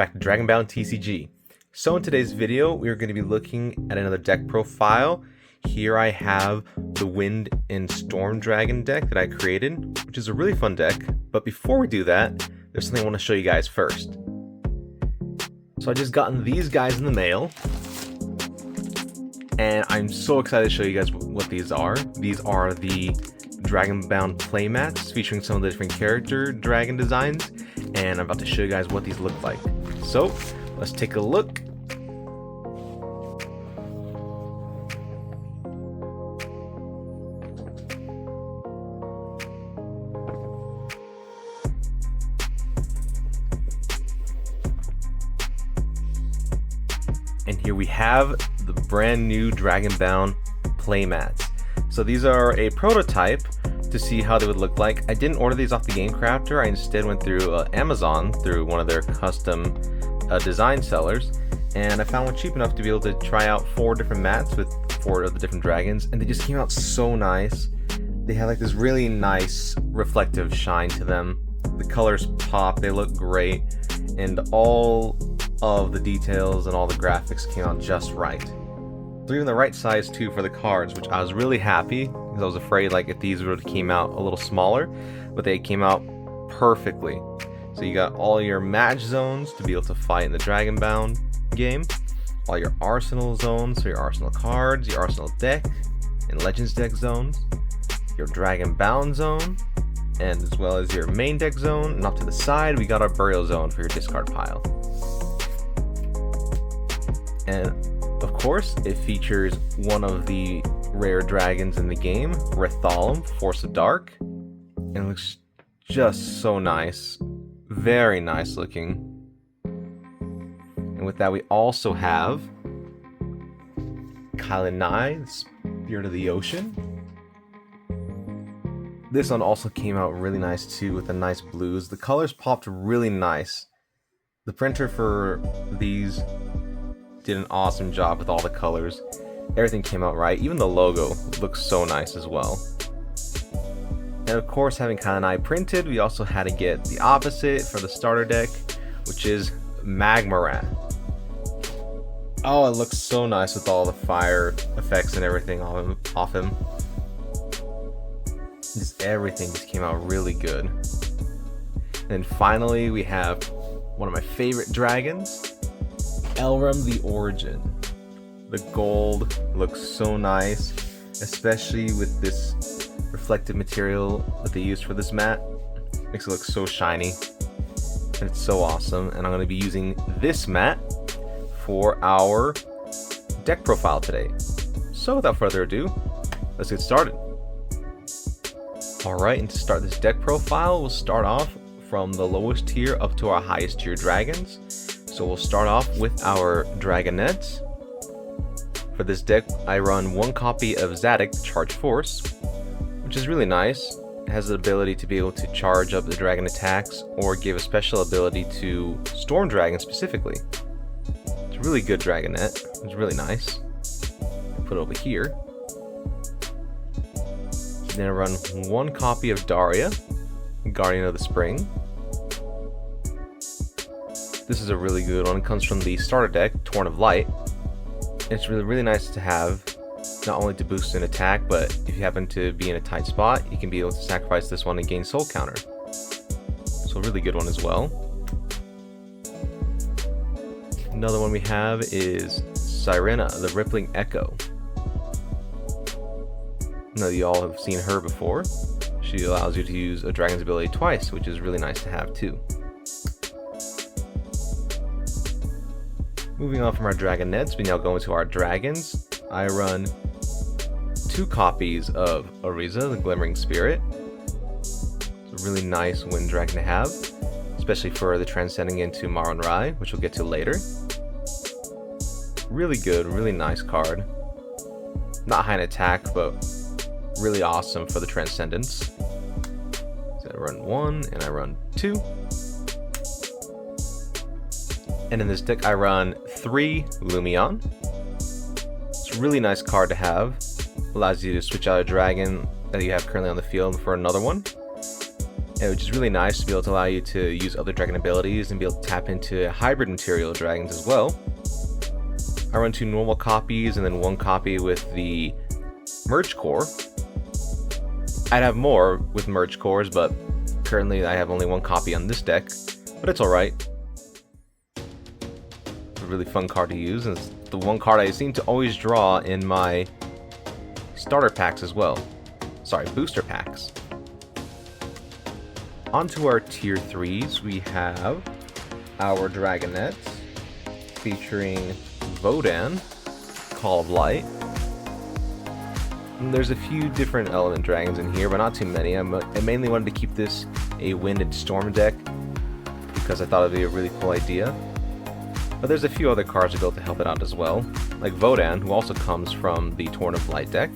back to Dragonbound TCG. So in today's video, we are going to be looking at another deck profile. Here I have the Wind and Storm Dragon deck that I created, which is a really fun deck. But before we do that, there's something I want to show you guys first. So I just gotten these guys in the mail, and I'm so excited to show you guys what these are. These are the Dragonbound playmats featuring some of the different character dragon designs, and I'm about to show you guys what these look like. So let's take a look. And here we have the brand new Dragonbound playmats. So these are a prototype to see how they would look like. I didn't order these off the Game Crafter. I instead went through Amazon through one of their custom design sellers, and I found one cheap enough to be able to try out 4 different mats with 4 of the different dragons, and they just came out so nice. They have like this really nice reflective shine to them. The colors pop, they look great, and all of the details and all the graphics came out just right. They're even the right size too for the cards, which I was really happy because I was afraid like if these would have came out a little smaller, but they came out perfectly. So you got all your match zones to be able to fight in the Dragonbound game, all your arsenal zones, so your arsenal cards, your arsenal deck and legends deck zones, your Dragonbound zone, and as well as your main deck zone, and off to the side we got our burial zone for your discard pile. And of course, it features one of the rare dragons in the game, Rethalum, Force of Dark, and it looks just so nice. Very nice looking. And with that, we also have Kalinai, Spirit of the Ocean. This one also came out really nice too, with the nice blues. The colors popped really nice. The printer for these did an awesome job with all the colors. Everything came out right. Even the logo looks so nice as well. And of course, having Kalinai printed, we also had to get the opposite for the starter deck, which is Magmarat. Oh, it looks so nice with all the fire effects and everything off him. Just everything just came out really good. And then finally, we have one of my favorite dragons, Elram the Origin. The gold looks so nice, especially with this reflective material that they used for this mat. Makes it look so shiny, and it's so awesome. And I'm going to be using this mat for our deck profile today. So without further ado, let's get started. Alright, and to start this deck profile, we'll start off from the lowest tier up to our highest tier dragons. So we'll start off with our Dragonettes. For this deck, I run 1 copy of Zadok Charge Force, which is really nice. It has the ability to be able to charge up the dragon attacks or give a special ability to Storm Dragon specifically. It's a really good Dragonette. It's really nice. Put it over here. Then I run 1 copy of Daria, Guardian of the Spring. This is a really good one. It comes from the starter deck, Torn of Light. It's really nice to have, not only to boost an attack, but if you happen to be in a tight spot, you can be able to sacrifice this one and gain soul counter. So a really good one as well. Another one we have is Sirena, the Rippling Echo. I know you all have seen her before. She allows you to use a dragon's ability twice, which is really nice to have too. Moving on from our Dragonettes, we now go into our dragons. I run 2 copies of Ariza, the Glimmering Spirit. It's a really nice wind dragon to have, especially for the transcending into Maron Rai, which we'll get to later. Really good, really nice card. Not high in attack, but really awesome for the transcendence. So I run 1 and I run 2. And in this deck I run 3 Lumion. It's a really nice card to have. Allows you to switch out a dragon that you have currently on the field for another one. which is really nice to be able to allow you to use other dragon abilities and be able to tap into hybrid material dragons as well. I run 2 normal copies and then 1 copy with the merge core. I'd have more with merge cores, but currently I have only 1 copy on this deck, but it's alright. A really fun card to use, and it's the one card I seem to always draw in my starter packs as well. Sorry, booster packs. Onto our tier 3s, we have our Dragonets, featuring Vodan, Call of Light. And there's a few different element dragons in here, but not too many. I mainly wanted to keep this a wind and storm deck because I thought it'd be a really cool idea. But there's a few other cards built to help it out as well, like Vodan, who also comes from the Torn of Light deck.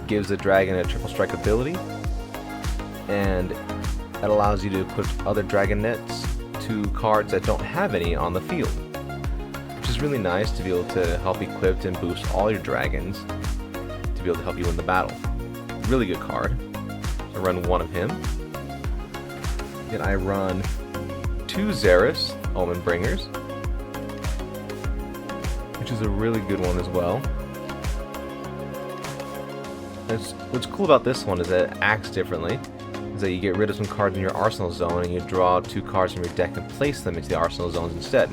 Gives the dragon a triple strike ability, and it allows you to equip other Dragonets to cards that don't have any on the field, which is really nice to be able to help equip and boost all your dragons to be able to help you win the battle. Really good card. I run 1 of him. Then I run 2 Xeris Omen Bringers, which is a really good one as well. What's cool about this one is that it acts differently. Is that you get rid of some cards in your arsenal zone and you draw 2 cards from your deck and place them into the arsenal zones instead.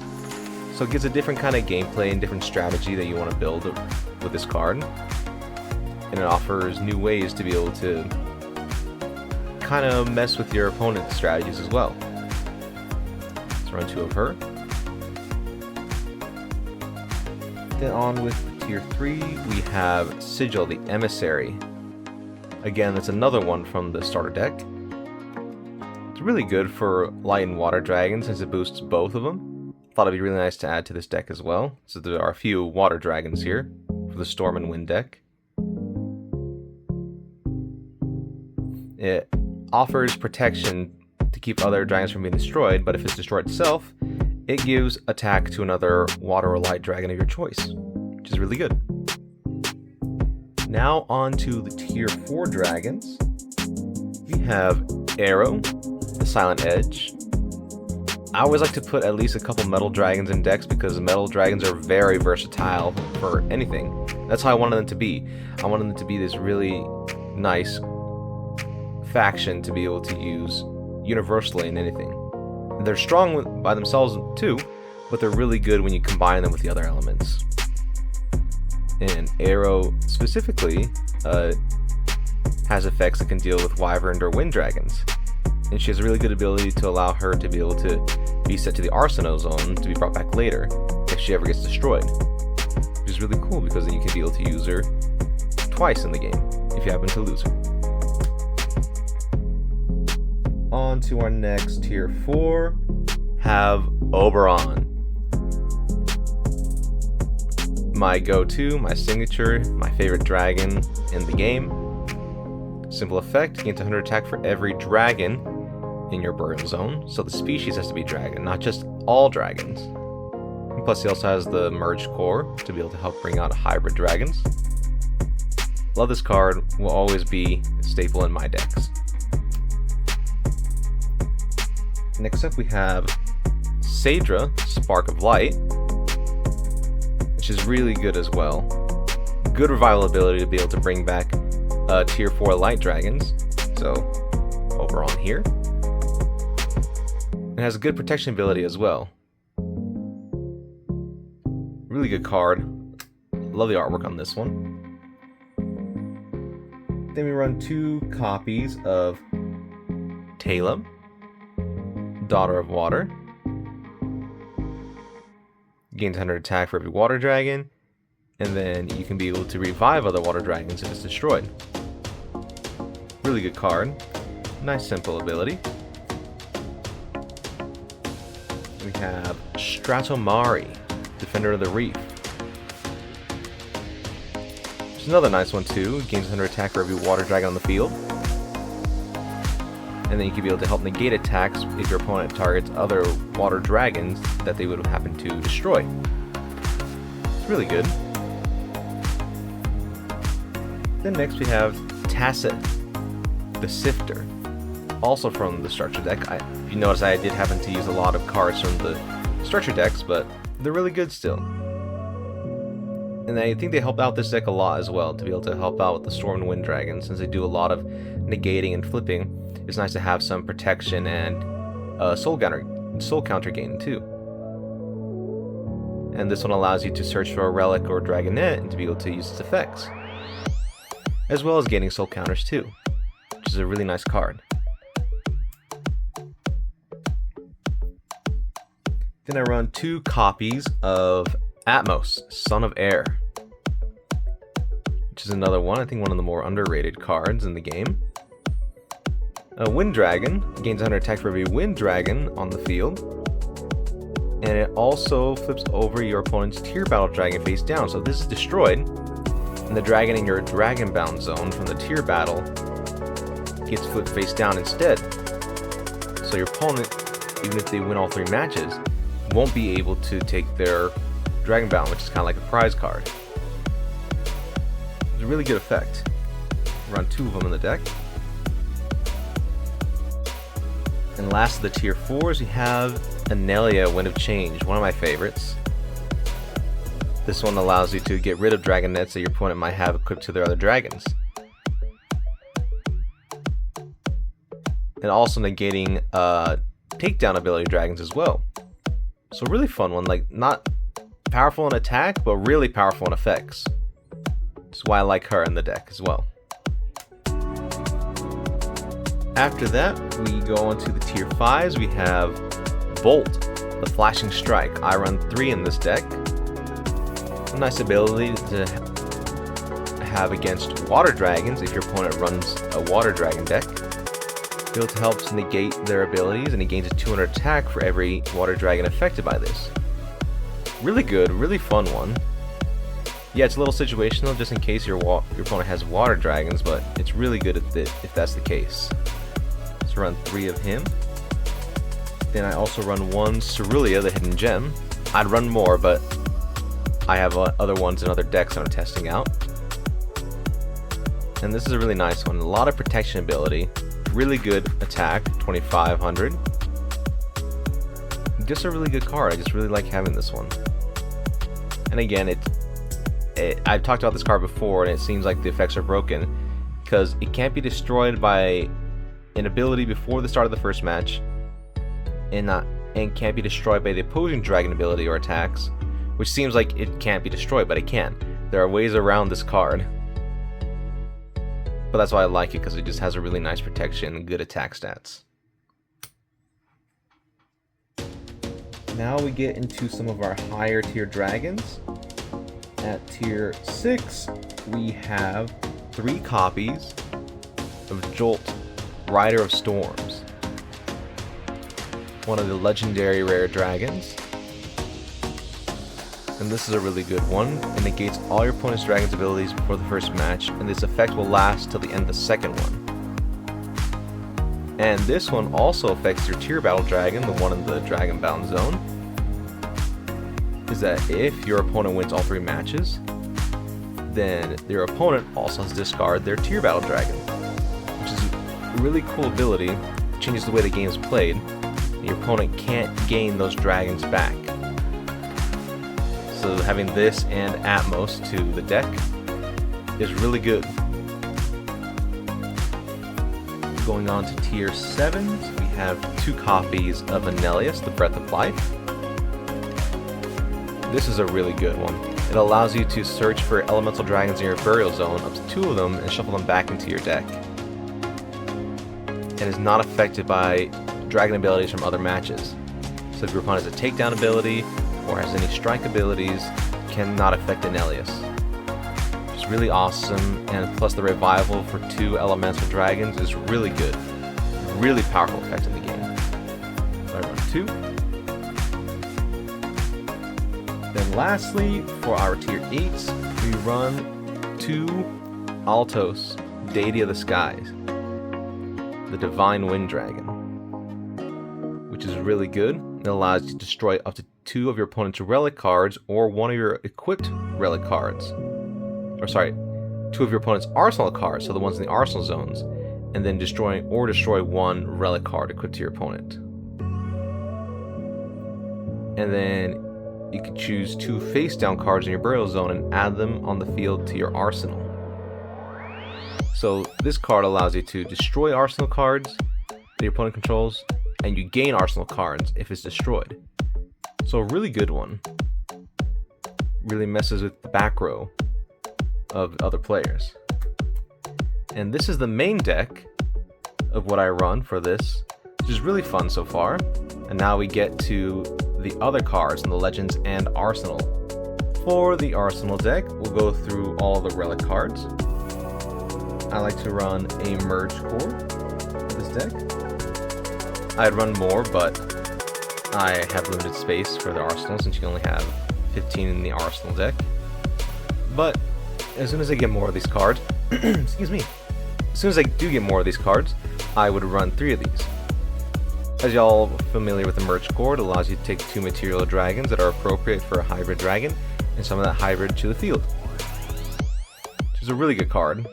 So it gives a different kind of gameplay and different strategy that you want to build with this card. And it offers new ways to be able to kind of mess with your opponent's strategies as well. Let's run 2 of her. Then on with tier 3, we have Sigil, the Emissary. Again, that's another one from the starter deck. It's really good for light and water dragons since it boosts both of them. Thought it'd be really nice to add to this deck as well. So there are a few water dragons here for the Storm and Wind deck. It offers protection to keep other dragons from being destroyed, but if it's destroyed itself, it gives attack to another water or light dragon of your choice, which is really good. Now on to the tier 4 dragons. We have Arrow, the Silent Edge. I always like to put at least a couple metal dragons in decks because metal dragons are very versatile for anything. That's how I wanted them to be. I wanted them to be this really nice faction to be able to use universally in anything. They're strong by themselves too, but they're really good when you combine them with the other elements. And Arrow specifically has effects that can deal with Wyvern or Wind Dragons. And she has a really good ability to allow her to be able to be set to the Arsenal zone to be brought back later if she ever gets destroyed. Which is really cool because then you can be able to use her twice in the game if you happen to lose her. On to our next tier 4, have Oberon. My go-to, my signature, my favorite dragon in the game. Simple effect, gains 100 attack for every dragon in your burial zone. So the species has to be dragon, not just all dragons. And plus he also has the merge core to be able to help bring out hybrid dragons. Love this card, will always be a staple in my decks. Next up we have Saedra, Spark of Light, which is really good as well. Good revival ability to be able to bring back tier 4 light dragons. So over on here. It has a good protection ability as well. Really good card. Love the artwork on this one. Then we run 2 copies of Taleb, Daughter of Water. Gains 100 attack for every water dragon, and then you can be able to revive other water dragons if it's destroyed. Really good card. Nice simple ability. We have Stratomari, Defender of the Reef. Which is another nice one too. Gains 100 attack for every water dragon on the field. And then you can be able to help negate attacks if your opponent targets other water dragons that they would have happened to destroy. It's really good. Then next we have Tacet, the Sifter. also from the structure deck. If you notice, I did happen to use a lot of cards from the structure decks, but they're really good still. And I think they help out this deck a lot as well, to be able to help out with the Storm and Wind Dragon, since they do a lot of negating and flipping. It's nice to have some protection and soul counter gain too. And this one allows you to search for a relic or dragonette and to be able to use its effects, as well as gaining soul counters too, which is a really nice card. Then I run 2 copies of Atmos, Son of Air, which is another one, I think one of the more underrated cards in the game. A Wind Dragon gains 100 attack for every Wind Dragon on the field, and it also flips over your opponent's Tier Battle Dragon face down. So if this is destroyed, and the dragon in your Dragon Bound zone from the Tier Battle gets flipped face down instead. So your opponent, even if they win all 3 matches, won't be able to take their Dragon Bound, which is kind of like a prize card. It's a really good effect. Run 2 of them in the deck. And last of the tier 4s, we have Anelia, Wind of Change, one of my favorites. This one allows you to get rid of dragonets that your opponent might have equipped to their other dragons. And also negating takedown ability dragons as well. So really fun one, like not powerful in attack, but really powerful in effects. That's why I like her in the deck as well. After that, we go on to the tier 5s. We have Bolt, the Flashing Strike. I run 3 in this deck. A nice ability to have against water dragons if your opponent runs a water dragon deck. Able to help negate their abilities, and he gains a 200 attack for every water dragon affected by this. Really good, really fun one. Yeah, it's a little situational just in case your opponent has water dragons, but it's really good if that's the case. So run 3 of him. Then I also run 1 Cerulia, the Hidden Gem. I'd run more, but I have other ones in other decks that I'm testing out. And this is a really nice one. A lot of protection ability. Really good attack, 2500. Just a really good card. I just really like having this one. And again, I've talked about this card before, and it seems like the effects are broken because it can't be destroyed by an ability before the start of the first match, and can't be destroyed by the opposing dragon ability or attacks, which seems like it can't be destroyed, but it can. There are ways around this card. But that's why I like it, because it just has a really nice protection and good attack stats. Now we get into some of our higher tier dragons. At tier 6, we have 3 copies of Jolt, Rider of Storms. One of the legendary rare dragons. And this is a really good one. It negates all your opponent's dragon's abilities before the first match, and this effect will last till the end of the second one. And this one also affects your Tier Battle Dragon, the one in the Dragon Bound zone. Is that if your opponent wins all 3 matches, then your opponent also has to discard their Tier Battle Dragon, which is a really cool ability. It changes the way the game is played, and your opponent can't gain those dragons back. So having this and Atmos to the deck is really good. Going on to tier 7, we have 2 copies of Anelius, the Breath of Life. This is a really good one. It allows you to search for elemental dragons in your burial zone, up to 2 of them, and shuffle them back into your deck. And is not affected by dragon abilities from other matches. So if your opponent has a takedown ability, or has any strike abilities, cannot affect Anelius. Which is really awesome, and plus the revival for 2 elemental dragons is really good. Really powerful effect in the game. So I run 2. Then lastly, for our tier 8s, we run 2 Altos, Deity of the Skies, the Divine Wind Dragon, which is really good. It allows you to destroy up to 2 of your opponent's relic cards or 1 of your equipped relic cards. Or sorry, 2 of your opponent's arsenal cards, so the ones in the arsenal zones. and then destroy one relic card equipped to your opponent. And then you can choose 2 face-down cards in your burial zone and add them on the field to your arsenal. So this card allows you to destroy arsenal cards that your opponent controls, and you gain arsenal cards if it's destroyed. So a really good one. Really messes with the back row of other players. And this is the main deck of what I run for this, which is really fun so far. And now we get to the other cards in the Legends and Arsenal. For the Arsenal deck, we'll go through all the relic cards. I like to run a Merge Core for this deck. I'd run more, but I have limited space for the Arsenal since you can only have 15 in the Arsenal deck. But as soon as I get more of these cards, excuse me, as soon as I do get more of these cards, I would run 3 of these. As y'all familiar with the Merge Core, it allows you to take 2 material dragons that are appropriate for a hybrid dragon and summon that hybrid to the field. Which is a really good card.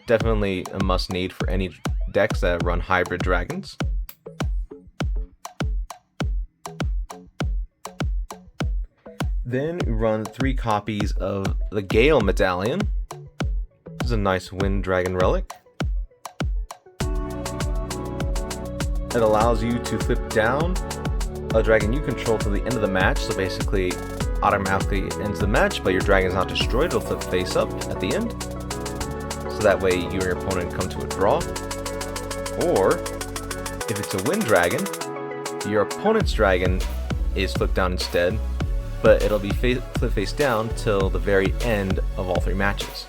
Definitely a must need for any decks that run hybrid dragons. Then we run 3 copies of the Gale Medallion. This is a nice Wind Dragon relic. It allows you to flip down a dragon you control to the end of the match, so basically automatically ends the match, but your dragon is not destroyed. It'll flip face up at the end, so that way you and your opponent come to a draw. Or if it's a Wind Dragon, your opponent's dragon is flipped down instead, but it'll be flip face down till the very end of all 3 matches,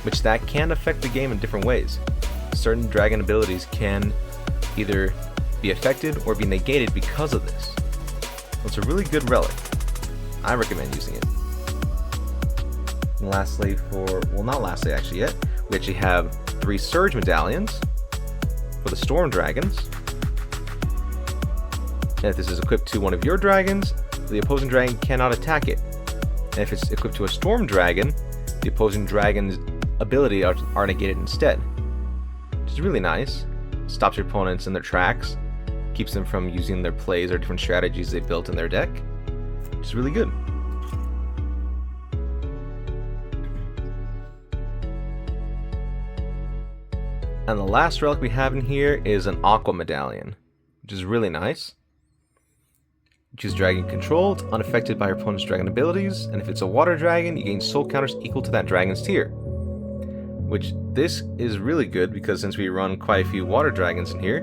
which that can affect the game in different ways. Certain dragon abilities can either be affected or be negated because of this. It's a really good relic. I recommend using it. And lastly, not lastly actually yet, we actually have 3 Surge Medallions for the Storm Dragons. And if this is equipped to one of your dragons, the opposing dragon cannot attack it. And if it's equipped to a Storm Dragon, the opposing dragon's ability are negated instead. Which is really nice. Stops your opponents in their tracks, keeps them from using their plays or different strategies they built in their deck, which is really good. And the last relic we have in here is an Aqua Medallion, which is really nice. Choose dragon control, it's unaffected by your opponent's dragon abilities, and if it's a water dragon, you gain soul counters equal to that dragon's tier. Which this is really good because since we run quite a few water dragons in here,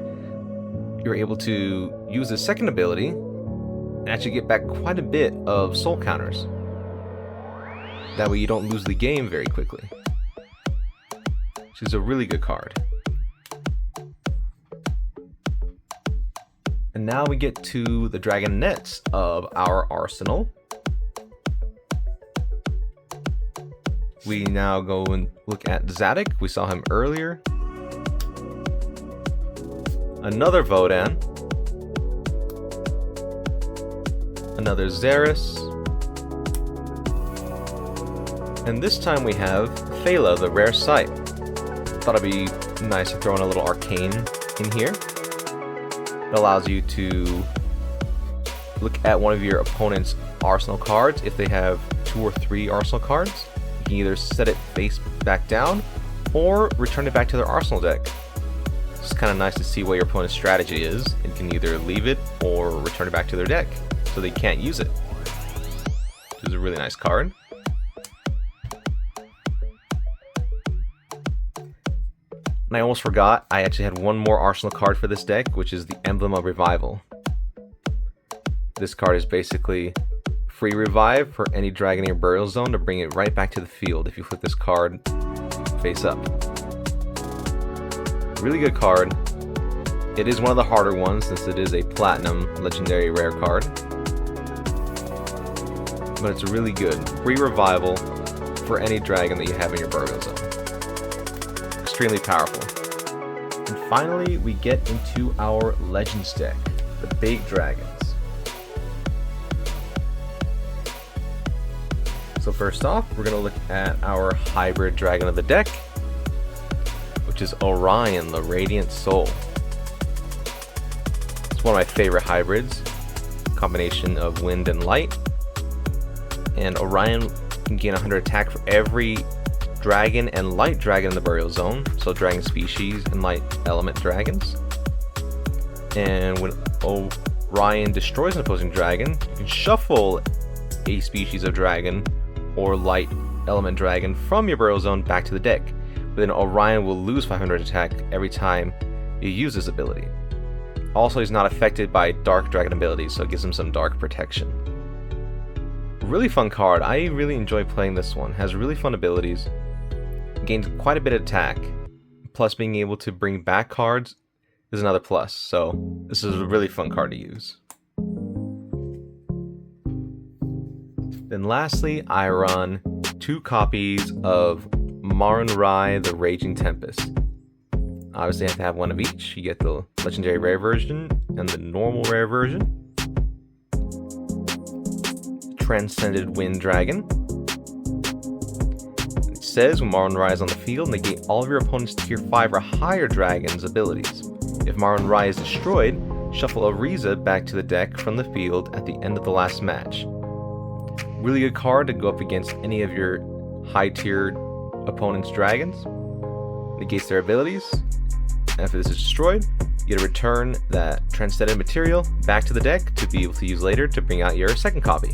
you're able to use the second ability and actually get back quite a bit of soul counters. That way you don't lose the game very quickly. Which is a really good card. And now we get to the dragon nets of our arsenal. We now go and look at Zadok. We saw him earlier. Another Vodan. Another Xeris. And this time we have Phala, the rare sight. Thought it'd be nice to throw in a little arcane in here. It allows you to look at one of your opponent's arsenal cards if they have 2 or 3 arsenal cards. You can either set it face back down or return it back to their arsenal deck. It's kind of nice to see what your opponent's strategy is. You can either leave it or return it back to their deck so they can't use it. Which is a really nice card. And I almost forgot, I actually had one more arsenal card for this deck, which is the Emblem of Revival. This card is basically free revive for any dragon in your burial zone to bring it right back to the field if you flip this card face up. Really good card. It is one of the harder ones since it is a platinum legendary rare card. But it's really good. Free revival for any dragon that you have in your burial zone. Extremely powerful. And finally, we get into our Legends deck, the big dragons. So first off, we're going to look at our hybrid dragon of the deck, which is Orion, the Radiant Soul. It's one of my favorite hybrids, combination of wind and light. And Orion can gain 100 attack for every dragon and light dragon in the burial zone, so dragon species and light element dragons. And when Orion destroys an opposing dragon, you can shuffle a species of dragon or light element dragon from your burial zone back to the deck. But then Orion will lose 500 attack every time you use this ability. Also, he's not affected by dark dragon abilities, so it gives him some dark protection. Really fun card. I really enjoy playing this one. Has really fun abilities. Gains quite a bit of attack. Plus, being able to bring back cards is another plus. So this is a really fun card to use. Then lastly, I run 2 copies of Marun Rai, the Raging Tempest. Obviously, I have to have one of each. You get the legendary rare version and the normal rare version. Transcended Wind Dragon. It says when Marun Rai is on the field, negate all of your opponent's tier 5 or higher dragon's abilities. If Marun Rai is destroyed, shuffle a Riza back to the deck from the field at the end of the last match. Really good card to go up against any of your high tiered opponent's dragons. Negates their abilities. After this is destroyed, you get to return that transcended material back to the deck to be able to use later to bring out your second copy.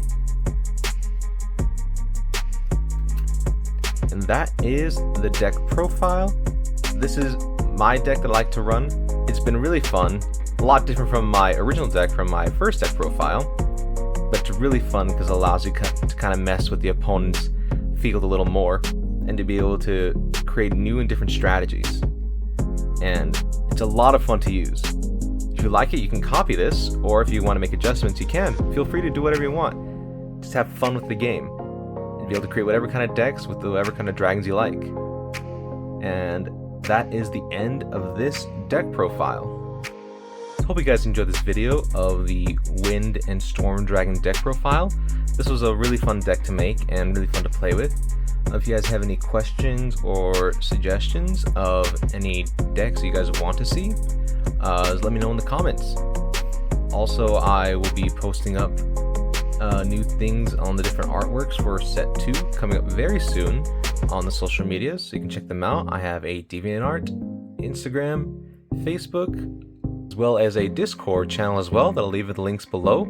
And that is the deck profile. This is my deck that I like to run. It's been really fun, a lot different from my original deck from my first deck profile, but it's really fun because it allows you to kind of mess with the opponent's field a little more and to be able to create new and different strategies. And it's a lot of fun to use. If you like it, you can copy this, or if you want to make adjustments, you can. Feel free to do whatever you want. Just have fun with the game. And be able to create whatever kind of decks with whatever kind of dragons you like. And that is the end of this deck profile. Hope you guys enjoyed this video of the Wind and Storm Dragon deck profile. This was a really fun deck to make and really fun to play with. If you guys have any questions or suggestions of any decks you guys want to see, let me know in the comments. Also, I will be posting up new things on the different artworks for set 2 coming up very soon on the social medias, so you can check them out. I have a DeviantArt, Instagram, Facebook, as well as a Discord channel as well that I'll leave the links below.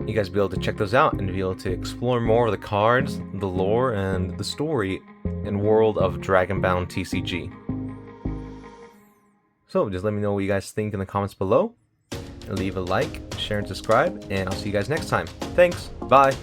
You guys will be able to check those out and be able to explore more of the cards, the lore, and the story and world of Dragonbound TCG. So just let me know what you guys think in the comments below. And leave a like, share, and subscribe, and I'll see you guys next time. Thanks, bye!